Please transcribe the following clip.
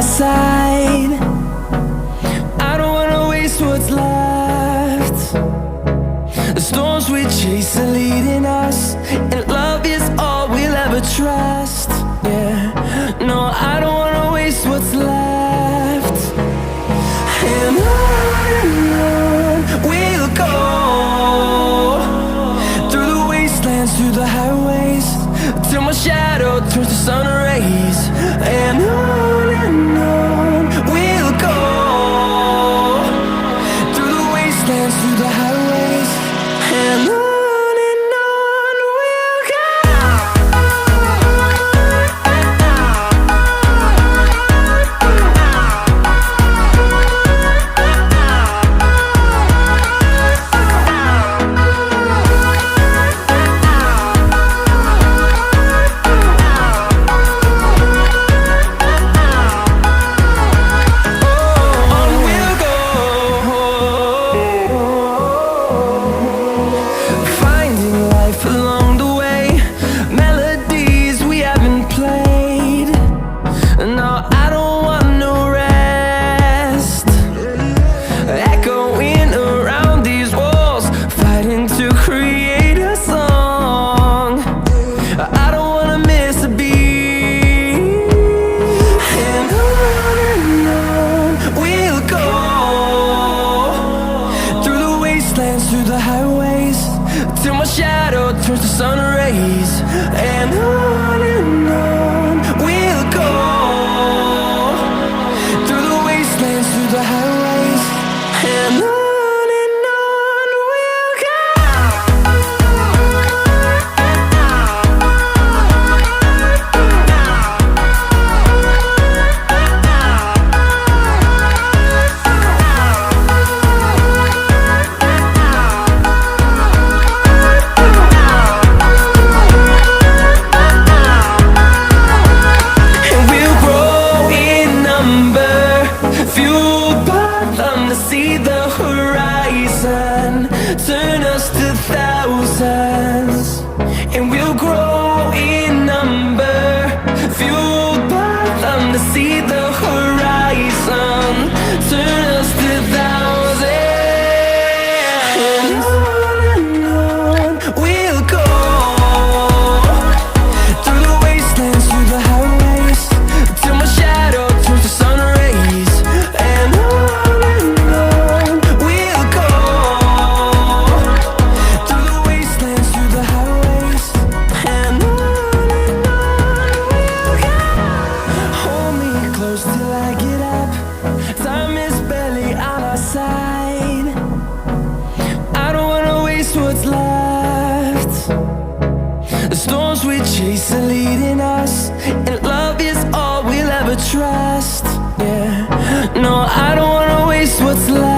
side. I don't wanna waste what's left. The storms we chase are leading us, and love is all we'll ever trust. Yeah, no, I don't wanna waste what's left. And on we'll go, through the wastelands, through the highways, till my shadow turns to sun rays. And on we'll go, through the wastelands, through the highways, and on we'll go. Through the highways, till my shadow turns to sun rays. And on we'll go, through the wastelands, through the highways, and on we'll go. See the horizon turn us to thousands, and we'll grow in number, fueled by them to see the horizon turn us to thousands. And on we'll go, through the wastelands, through the highways, till my shadow turns to sun rays. And what's left. The storms we chase are leading us, and love is all we'll ever trust. Yeah, no, I don't wanna waste what's left.